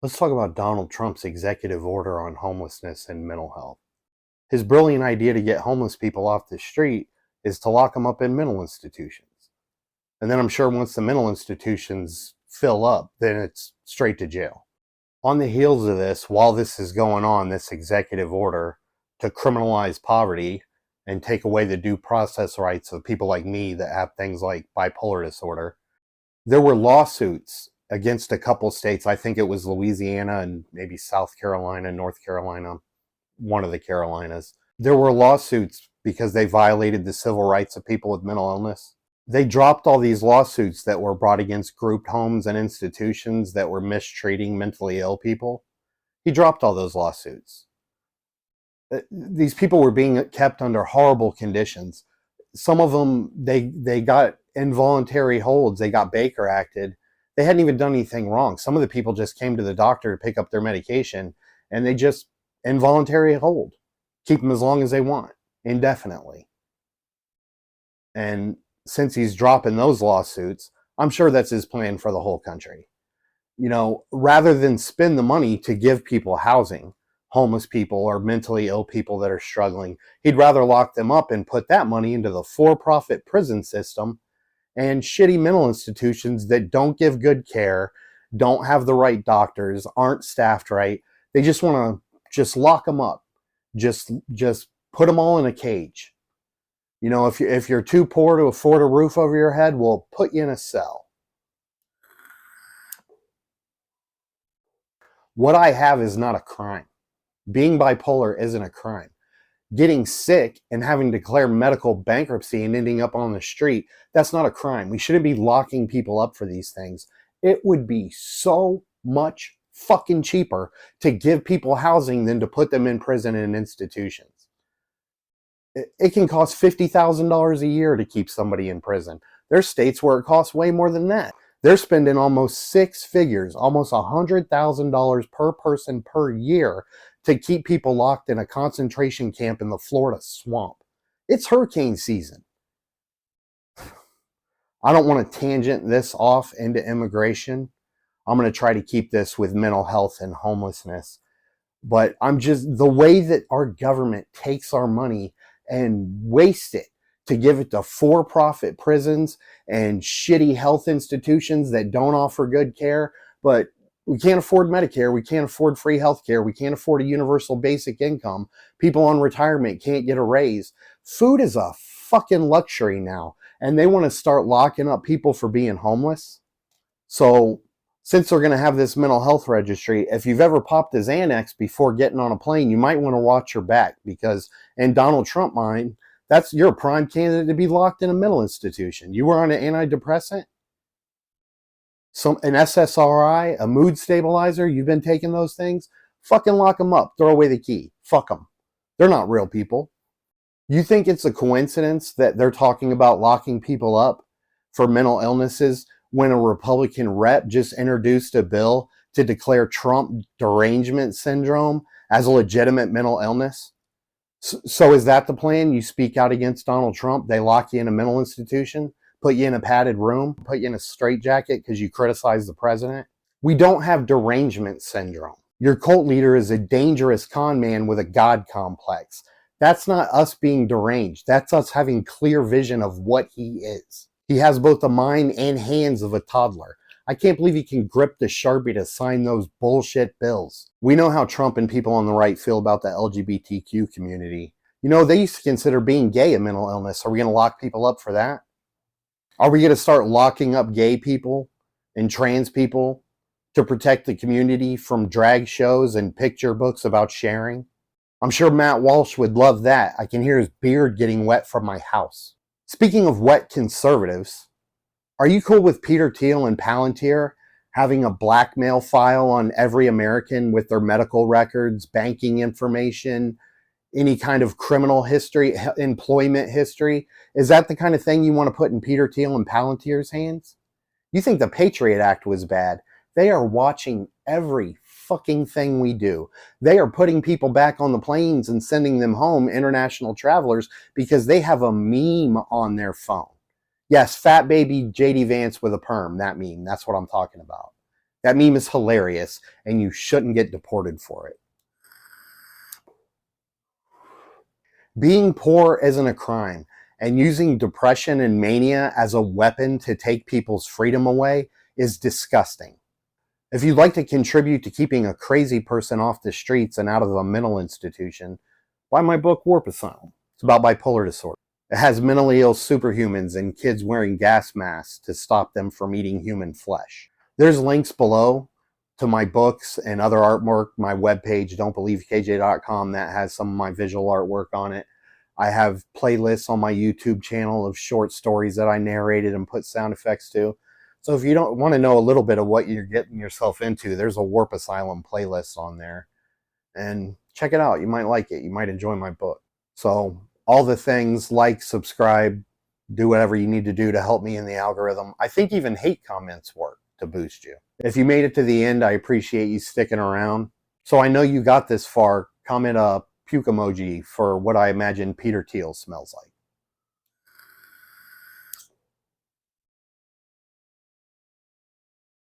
Let's talk about Donald Trump's executive order on homelessness and mental health. His brilliant idea to get homeless people off the street is to lock them up in mental institutions. And then I'm sure once the mental institutions fill up, then it's straight to jail. On the heels of this, while this is going on, this executive order to criminalize poverty and take away the due process rights of people like me that have things like bipolar disorder, there were lawsuits against a couple states. I think it was Louisiana and maybe South Carolina, North Carolina, one of the Carolinas. There were lawsuits because they violated the civil rights of people with mental illness. They dropped all these lawsuits that were brought against group homes and institutions that were mistreating mentally ill people. He dropped all those lawsuits. These people were being kept under horrible conditions. Some of them, they got involuntary holds. They got Baker acted. They hadn't even done anything wrong. Some of the people just came to the doctor to pick up their medication, and they just involuntary hold, keep them as long as they want, indefinitely. And since he's dropping those lawsuits, I'm sure that's his plan for the whole country. You know, rather than spend the money to give people housing, homeless people or mentally ill people that are struggling, he'd rather lock them up and put that money into the for-profit prison system and shitty mental institutions that don't give good care, don't have the right doctors, aren't staffed right. They just want to just lock them up. Just put them all in a cage. You know, if you're too poor to afford a roof over your head, we'll put you in a cell. What I have is not a crime. Being bipolar isn't a crime. Getting sick and having to declare medical bankruptcy and ending up on the street, that's not a crime. We shouldn't be locking people up for these things. It would be so much fucking cheaper to give people housing than to put them in prison and institutions. It can cost $50,000 a year to keep somebody in prison. There's states where it costs way more than that. They're spending almost six figures, almost $100,000 per person per year to keep people locked in a concentration camp in the Florida swamp. It's hurricane season. I don't want to tangent this off into immigration. I'm going to try to keep this with mental health and homelessness. But I'm just, the way that our government takes our money and wastes it to give it to for-profit prisons and shitty health institutions that don't offer good care. But we can't afford Medicare. We can't afford free health care. We can't afford a universal basic income. People on retirement can't get a raise. Food is a fucking luxury now. And they want to start locking up people for being homeless. So since they're going to have this mental health registry, if you've ever popped a Xanax before getting on a plane, you might want to watch your back, because in Donald Trump mind, you're a prime candidate to be locked in a mental institution. You were on an antidepressant, an SSRI, a mood stabilizer, you've been taking those things, fucking lock them up. Throw away the key. Fuck them. They're not real people. You think it's a coincidence that they're talking about locking people up for mental illnesses when a Republican rep just introduced a bill to declare Trump derangement syndrome as a legitimate mental illness? So is that the plan? You speak out against Donald Trump, they lock you in a mental institution, put you in a padded room, put you in a straitjacket because you criticize the president? We don't have derangement syndrome. Your cult leader is a dangerous con man with a God complex. That's not us being deranged. That's us having clear vision of what he is. He has both the mind and hands of a toddler. I can't believe he can grip the Sharpie to sign those bullshit bills. We know how Trump and people on the right feel about the LGBTQ community. You know, they used to consider being gay a mental illness. Are we going to lock people up for that? Are we going to start locking up gay people and trans people to protect the community from drag shows and picture books about sharing? I'm sure Matt Walsh would love that. I can hear his beard getting wet from my house. Speaking of wet conservatives, are you cool with Peter Thiel and Palantir having a blackmail file on every American with their medical records, banking information, any kind of criminal history, employment history? Is that the kind of thing you want to put in Peter Thiel and Palantir's hands? You think the Patriot Act was bad? They are watching every fucking thing we do. They are putting people back on the planes and sending them home, international travelers, because they have a meme on their phone. Yes, fat baby JD Vance with a perm, that meme. That's what I'm talking about. That meme is hilarious, and you shouldn't get deported for it. Being poor isn't a crime, and using depression and mania as a weapon to take people's freedom away is disgusting. If you'd like to contribute to keeping a crazy person off the streets and out of a mental institution, buy my book, Warp Asylum. It's about bipolar disorder. It has mentally ill superhumans and kids wearing gas masks to stop them from eating human flesh. There's links below to my books and other artwork, my webpage, don'tbelievekj.com, that has some of my visual artwork on it. I have playlists on my YouTube channel of short stories that I narrated and put sound effects to. So if you don't want to know a little bit of what you're getting yourself into, there's a Warp Asylum playlist on there. And check it out. You might like it. You might enjoy my book. So all the things, like, subscribe, do whatever you need to do to help me in the algorithm. I think even hate comments work to boost you. If you made it to the end, I appreciate you sticking around. So I know you got this far. Comment a puke emoji for what I imagine Peter Thiel smells like.